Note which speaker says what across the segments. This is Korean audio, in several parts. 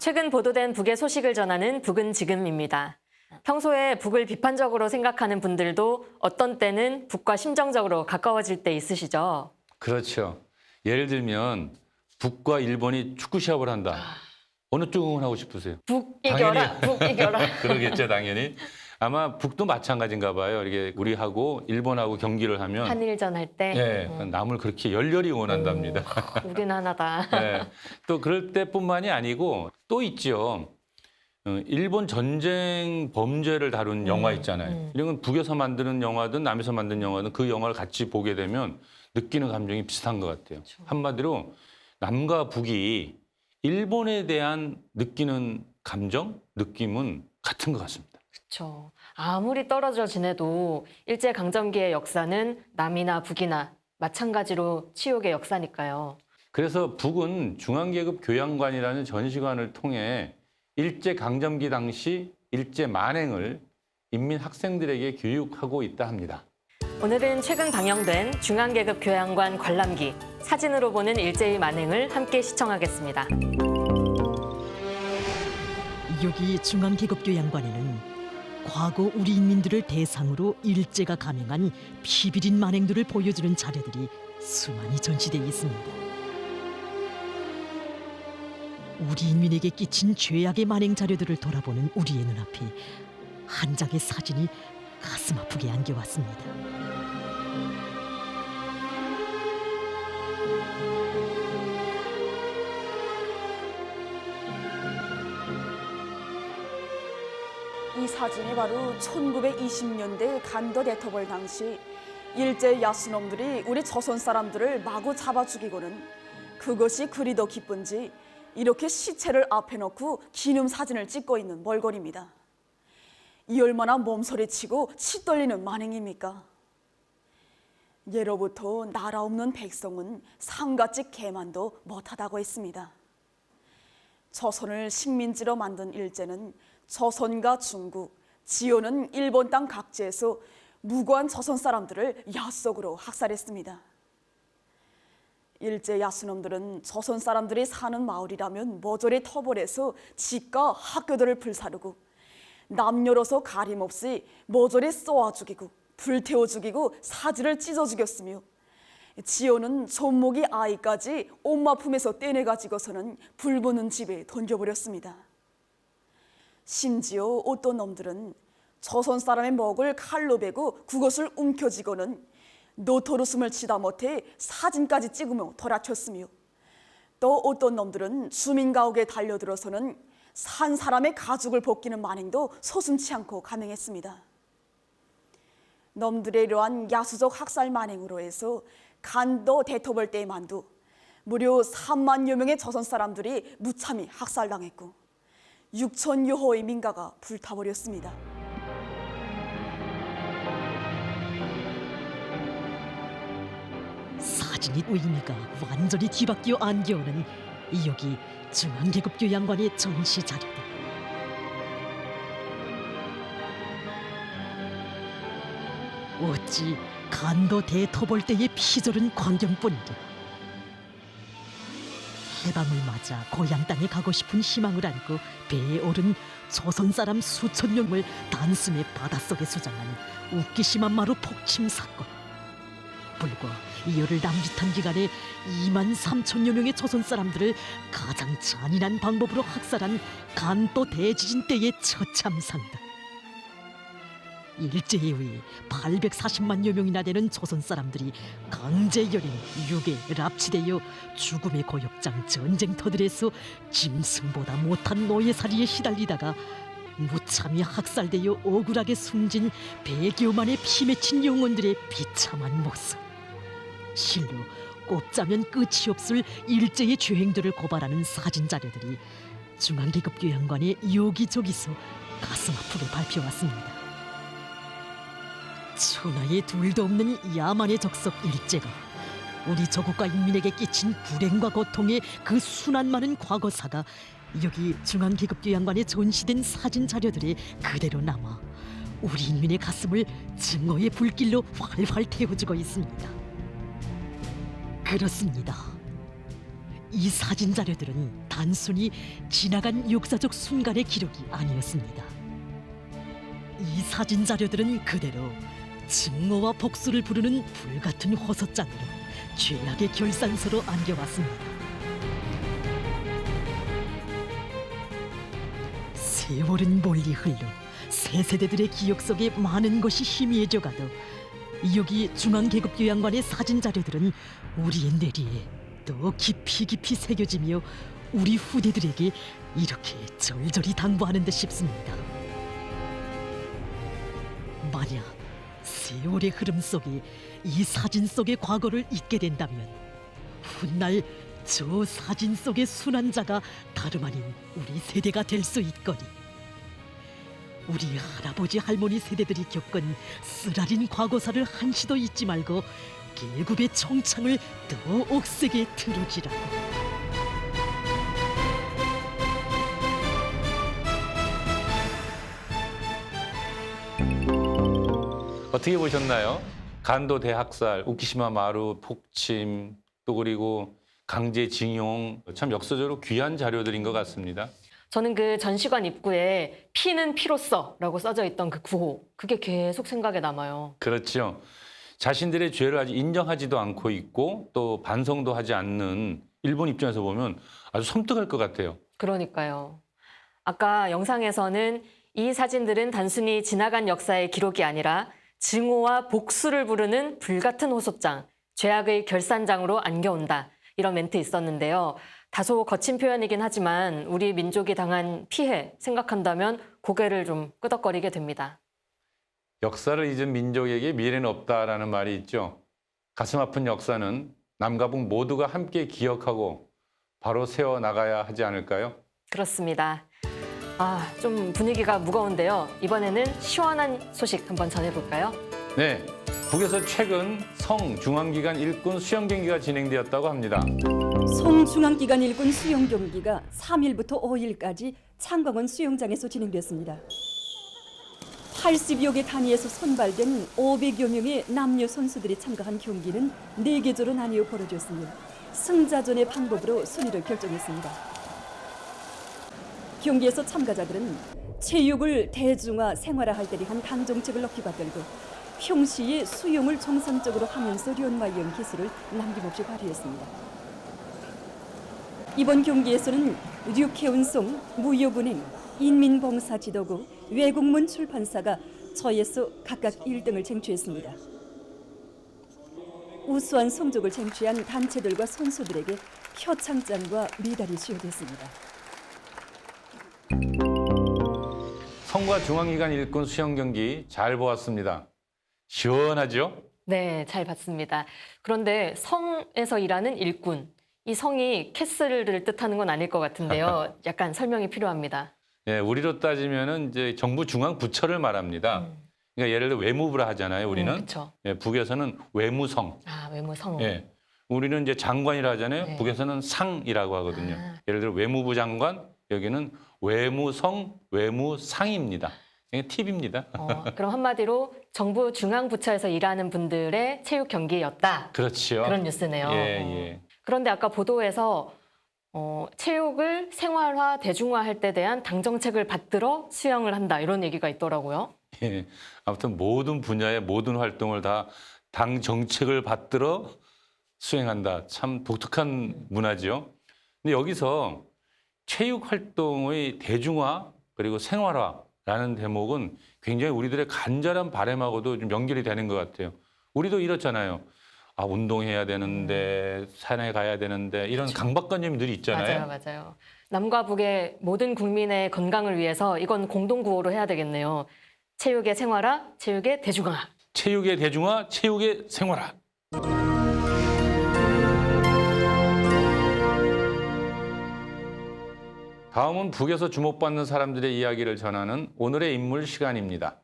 Speaker 1: 최근 보도된 북의 소식을 전하는 북은 지금입니다. 평소에 북을 비판적으로 생각하는 분들도 어떤 때는 북과 심정적으로 가까워질 때 있으시죠?
Speaker 2: 그렇죠. 예를 들면 북과 일본이 축구 시합을 한다. 어느 쪽 응원하고 싶으세요?
Speaker 1: 북 이겨라, 북 이겨라.
Speaker 2: 그러겠죠, 당연히. 아마 북도 마찬가지인가 봐요. 이렇게 우리하고 일본하고 경기를 하면
Speaker 1: 한일전 할 때.
Speaker 2: 예, 남을 그렇게 열렬히 응원한답니다.
Speaker 1: 우린 하나다.
Speaker 2: 예, 또 그럴 때뿐만이 아니고 또 있죠. 일본 전쟁 범죄를 다룬 영화 있잖아요. 이런 건 북에서 만드는 영화든 남에서 만든 영화든 그 영화를 같이 보게 되면 느끼는 감정이 비슷한 것 같아요.
Speaker 1: 그렇죠.
Speaker 2: 한마디로 남과 북이 일본에 대한 느끼는 감정, 느낌은 같은 것 같습니다.
Speaker 1: 그렇죠. 아무리 떨어져 지내도 일제강점기의 역사는 남이나 북이나 마찬가지로 치욕의 역사니까요.
Speaker 2: 그래서 북은 중앙계급 교양관이라는 전시관을 통해 일제강점기 당시 일제 만행을 인민 학생들에게 교육하고 있다 합니다.
Speaker 1: 오늘은 최근 방영된 중앙계급 교양관 관람기, 사진으로 보는 일제의 만행을 함께 시청하겠습니다.
Speaker 3: 여기 중앙계급교양관에는 과거 우리 인민들을 대상으로 일제가 감행한 피비린 만행들을 보여주는 자료들이 수많이 전시되어 있습니다. 우리 인민에게 끼친 죄악의 만행 자료들을 돌아보는 우리의 눈앞에 한 장의 사진이 가슴 아프게 안겨왔습니다.
Speaker 4: 이 사진이 바로 1920년대 간도 대터벌 당시 일제 야수놈들이 우리 조선 사람들을 마구 잡아 죽이고는 그것이 그리 더 기쁜지 이렇게 시체를 앞에 놓고 기념 사진을 찍고 있는 몰골입니다. 이 얼마나 몸서리치고 치 떨리는 만행입니까? 예로부터 나라 없는 백성은 상가집 개만도 못하다고 했습니다. 조선을 식민지로 만든 일제는 조선과 중국, 지오는 일본 땅 각지에서 무고한 조선 사람들을 야속으로 학살했습니다. 일제 야수놈들은 조선 사람들이 사는 마을이라면 모조리 터벌해서 집과 학교들을 불사르고 남녀로서 가림없이 모조리 쏘아 죽이고 불태워 죽이고 사지를 찢어 죽였으며 지오는 손목이 아이까지 엄마 품에서 떼내가지고서는 불붙는 집에 던져버렸습니다. 심지어 어떤 놈들은 조선 사람의 목을 칼로 베고 그것을 움켜쥐고는 노토르숨을 치다 못해 사진까지 찍으며 돌아쳤으며 또 어떤 놈들은 주민 가옥에 달려들어서는 산 사람의 가죽을 벗기는 만행도 서슴지 않고 감행했습니다. 놈들의 이러한 야수적 학살 만행으로 해서 간도 대토벌 때만도 무려 3만여 명의 조선 사람들이 무참히 학살당했고 6천여 호의 민가가 불타버렸습니다.
Speaker 3: 사진의 의미가 완전히 뒤바뀌어 안겨오는 여기 중앙계급교양관의 전시 자료들. 어찌 간도 대터벌 때의 피절은 광경뿐이랴. 해방을 맞아 고향 땅에 가고 싶은 희망을 안고 배에 오른 조선 사람 수천 명을 단숨에 바닷속에 수장한 웃기심한 마루 폭침 사건. 불과 이열을 남짓한 기간에 2만 3천여 명의 조선 사람들을 가장 잔인한 방법으로 학살한 간도 대지진 때의 처참상다. 일제에 의해 840만여 명이나 되는 조선 사람들이 강제열인, 유괴, 납치되어 죽음의 고역장 전쟁터들에서 짐승보다 못한 노예살이에 시달리다가 무참히 학살되어 억울하게 숨진 100여 만의 피 맺힌 영혼들의 비참한 모습. 실로 꼽자면 끝이 없을 일제의 죄행들을 고발하는 사진 자료들이 중앙계급교양관의 여기저기서 가슴 아프게 밟혀왔습니다. 천하에 둘도 없는 야만의 적석 일제가 우리 조국과 인민에게 끼친 불행과 고통의 그 수난 많은 과거사가 여기 중앙계급교양관에 전시된 사진 자료들에 그대로 남아 우리 인민의 가슴을 증오의 불길로 활활 태워주고 있습니다. 그렇습니다. 이 사진 자료들은 단순히 지나간 역사적 순간의 기록이 아니었습니다. 이 사진 자료들은 그대로 증오와 복수를 부르는 불같은 호소장으로 죄악의 결산서로 안겨왔습니다. 세월은 멀리 흘러 새 세대들의 기억 속에 많은 것이 희미해져 가도 여기 중앙계급교양관의 사진 자료들은 우리의 뇌리에 더 깊이 깊이 새겨지며 우리 후대들에게 이렇게 절절히 당부하는 듯 싶습니다. 만약 세월의 흐름 속에 이 사진 속의 과거를 잊게 된다면 훗날 저 사진 속의 순환자가 다름 아닌 우리 세대가 될 수 있거니 우리 할아버지 할머니 세대들이 겪은 쓰라린 과거사를 한시도 잊지 말고 계급의 청창을 더 억세게 틀어지라.
Speaker 2: 어떻게 보셨나요? 간도 대학살, 우키시마 마루 폭침, 또 그리고 강제징용, 참 역사적으로 귀한 자료들인 것 같습니다.
Speaker 1: 저는 그 전시관 입구에 피는 피로써라고 써져 있던 그 구호, 그게 계속 생각에 남아요.
Speaker 2: 그렇죠. 자신들의 죄를 아직 인정하지도 않고 있고 또 반성도 하지 않는 일본 입장에서 보면 아주 섬뜩할 것 같아요.
Speaker 1: 그러니까요. 아까 영상에서는 이 사진들은 단순히 지나간 역사의 기록이 아니라 증오와 복수를 부르는 불같은 호소장, 죄악의 결산장으로 안겨온다. 이런 멘트 있었는데요. 다소 거친 표현이긴 하지만 우리 민족이 당한 피해 생각한다면 고개를 좀 끄덕거리게 됩니다.
Speaker 2: 역사를 잊은 민족에게 미래는 없다라는 말이 있죠. 가슴 아픈 역사는 남과 북 모두가 함께 기억하고 바로 세워나가야 하지 않을까요?
Speaker 1: 그렇습니다. 좀 분위기가 무거운데요. 이번에는 시원한 소식 한번 전해볼까요?
Speaker 2: 네, 북에서 최근 성중앙기관 일꾼 수영 경기가 진행되었다고 합니다.
Speaker 5: 성중앙기관 일군 수영 경기가 3일부터 5일까지 창광원 수영장에서 진행됐습니다. 80여 개 단위에서 선발된 500여 명의 남녀 선수들이 참가한 경기는 4계조로 나뉘어 벌어졌으며 승자전의 방법으로 순위를 결정했습니다. 경기에서 참가자들은 체육을 대중화, 생활화할 때 위한 당정책을 넣기 받들고 평시에 수영을 정상적으로 하면서 련마이형 기술을 남김없이 발휘했습니다. 이번 경기에서는 류케운송, 무역은행, 인민봉사지도국, 외국문 출판사가 저에서 각각 1등을 쟁취했습니다. 우수한 성적을 쟁취한 단체들과 선수들에게 표창장과 메달이 수여됐습니다.
Speaker 2: 성과 중앙기관 일꾼 수영 경기 잘 보았습니다. 시원하죠?
Speaker 1: 네, 잘 봤습니다. 그런데 성에서 일하는 일꾼, 이 성이 캐슬을 뜻하는 건 아닐 것 같은데요. 약간 설명이 필요합니다.
Speaker 2: 예, 우리로 따지면은 이제 정부 중앙 부처를 말합니다. 그러니까 예를 들어 외무부라 하잖아요. 우리는
Speaker 1: 그렇죠.
Speaker 2: 예, 북에서는 외무성.
Speaker 1: 외무성.
Speaker 2: 예, 우리는 이제 장관이라 하잖아요.
Speaker 1: 네.
Speaker 2: 북에서는 상이라고 하거든요. 예를 들어 외무부 장관, 여기는 외무성, 외무상입니다. 이게 팁입니다.
Speaker 1: 그럼 한마디로 정부 중앙 부처에서 일하는 분들의 체육 경기였다.
Speaker 2: 그렇죠.
Speaker 1: 그런 뉴스네요.
Speaker 2: 예, 예.
Speaker 1: 그런데 아까 보도에서 체육을 생활화, 대중화할 때 대한 당정책을 받들어 수영을 한다 이런 얘기가 있더라고요.
Speaker 2: 예. 아무튼 모든 분야의 모든 활동을 다 당 정책을 받들어 수행한다. 참 독특한 문화죠. 근데 여기서 체육 활동의 대중화 그리고 생활화라는 대목은 굉장히 우리들의 간절한 바람하고도 좀 연결이 되는 것 같아요. 우리도 이렇잖아요. 운동해야 되는데 산에 가야 되는데 이런 강박관념이 늘 있잖아요.
Speaker 1: 맞아요. 남과 북의 모든 국민의 건강을 위해서 이건 공동구호로 해야 되겠네요. 체육의 생활화, 체육의 대중화.
Speaker 2: 체육의 대중화, 체육의 생활화. 다음은 북에서 주목받는 사람들의 이야기를 전하는 오늘의 인물 시간입니다.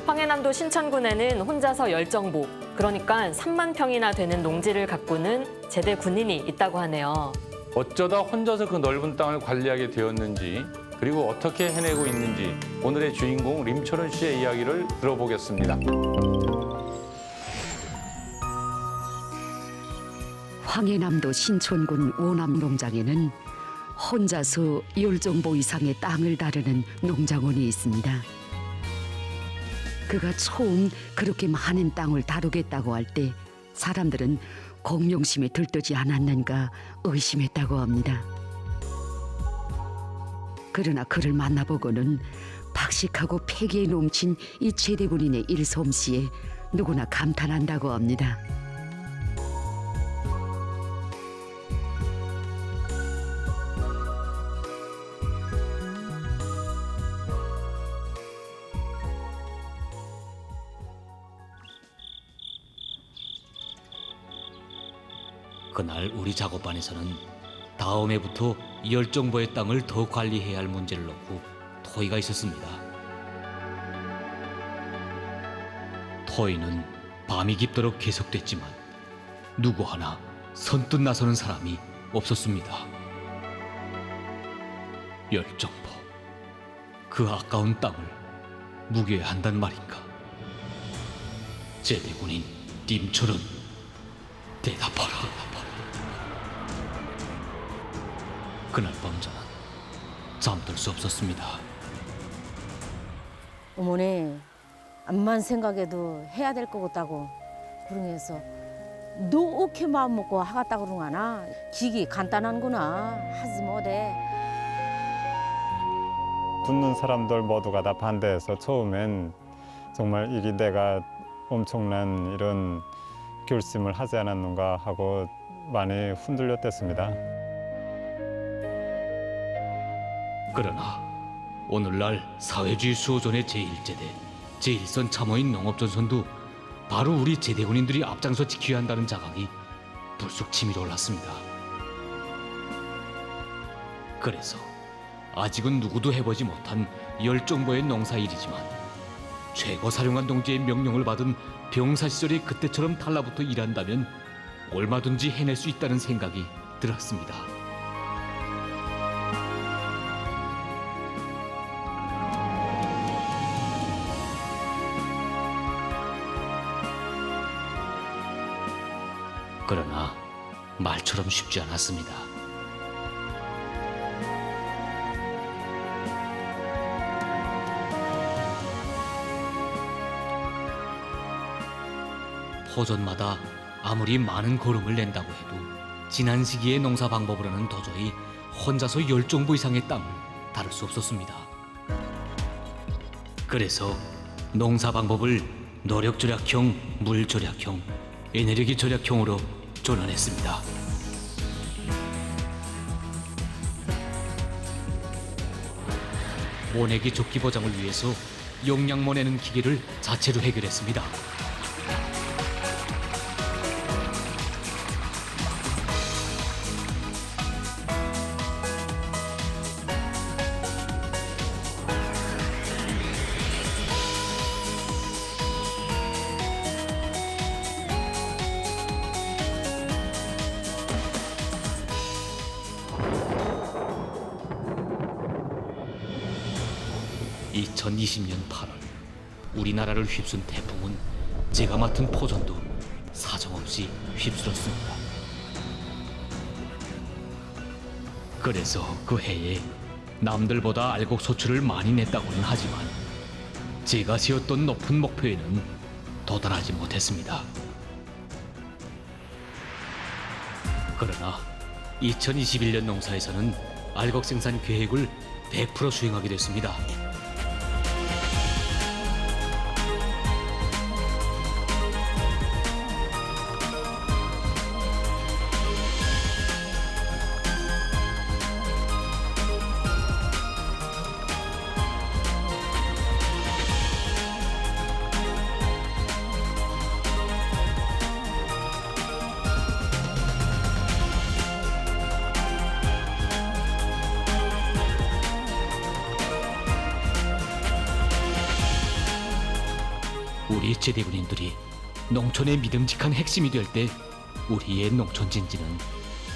Speaker 1: 황해남도 신천군에는 혼자서 열정복, 그러니까 3만 평이나 되는 농지를 가꾸는 제대 군인이 있다고 하네요.
Speaker 2: 어쩌다 혼자서 그 넓은 땅을 관리하게 되었는지 그리고 어떻게 해내고 있는지 오늘의 주인공 림철훈 씨의 이야기를 들어보겠습니다.
Speaker 6: 황해남도 신촌군 오남 농장에는 혼자서 10정보 이상의 땅을 다루는 농장원이 있습니다. 그가 처음 그렇게 많은 땅을 다루겠다고 할 때 사람들은 공룡심에 들뜨지 않았는가 의심했다고 합니다. 그러나 그를 만나보고는 박식하고 패기에 넘친 이 제대군인의 일솜씨에 누구나 감탄한다고 합니다.
Speaker 7: 그날 우리 작업반에서는 다음 해부터 10정보의 땅을 더 관리해야 할 문제를 놓고 토의가 있었습니다. 토의는 밤이 깊도록 계속됐지만 누구 하나 선뜻 나서는 사람이 없었습니다. 10정보, 그 아까운 땅을 묵여야 한단 말인가? 제대군인 님철은 대답하라. 그날 밤 저는 잠들 수 없었습니다.
Speaker 8: 어머니, 암만 생각해도 해야 될 것 같다고 그러면서 노게 마음 먹고 하겠다 그러나 기기 간단한구나 하지 못해.
Speaker 9: 듣는 사람들 모두가 다 반대해서 처음엔 정말 이게 내가 엄청난 이런 결심을 하지 않았는가 하고 많이 흔들렸댔습니다.
Speaker 7: 그러나 오늘날 사회주의 수호존의 제1제대, 제1선 참호인 농업전선도 바로 우리 제대군인들이 앞장서 지켜야 한다는 자각이 불쑥 치밀어 올랐습니다. 그래서 아직은 누구도 해보지 못한 10정보의 농사일이지만 최고사령관 동지의 명령을 받은 병사 시절의 그때처럼 달라붙어 일한다면 얼마든지 해낼 수 있다는 생각이 들었습니다. 그러나 말처럼 쉽지 않았습니다. 포전마다 아무리 많은 거름을 낸다고 해도 지난 시기의 농사 방법으로는 도저히 혼자서 10정보 이상의 땅을 다룰 수 없었습니다. 그래서 농사 방법을 노력 절약형, 물 절약형, 에너지 절약형으로 전환했습니다. 모내기 조끼 보장을 위해서 용량 모내는 기계를 자체로 해결했습니다. (2020년 8월) 우리나라를 휩쓴 태풍은 제가 맡은 포전도 사정없이 휩쓸었습니다. 그래서 그 해에 남들보다 알곡 소출을 많이 냈다고는 하지만 제가 세웠던 높은 목표에는 도달하지 못했습니다. 그러나 2021년 농사에서는 알곡 생산 계획을 100% 수행하게 됐습니다. 우리 제대군인들이 농촌의 믿음직한 핵심이 될 때 우리의 농촌 진지는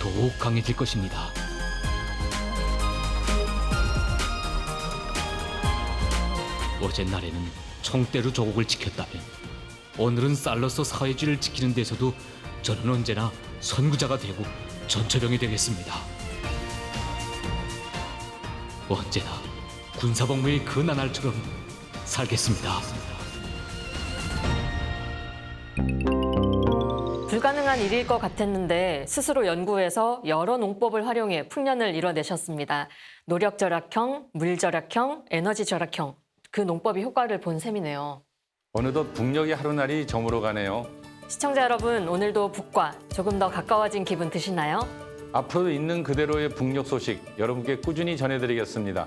Speaker 7: 더욱 강해질 것입니다. 어젯날에는 총대로 조국을 지켰다면 오늘은 쌀로서 사회주의를 지키는 데서도 저는 언제나 선구자가 되고 전처병이 되겠습니다. 언제나 군사복무의 그 나날처럼 살겠습니다.
Speaker 1: 불가능한 일일 것 같았는데 스스로 연구해서 여러 농법을 활용해 풍년을 이뤄내셨습니다. 노력절약형, 물절약형, 에너지절약형. 그 농법이 효과를 본 셈이네요.
Speaker 2: 어느덧 북녘이 하루날이 저물어 가네요.
Speaker 1: 시청자 여러분, 오늘도 북과 조금 더 가까워진 기분 드시나요?
Speaker 2: 앞으로도 있는 그대로의 북녘 소식 여러분께 꾸준히 전해드리겠습니다.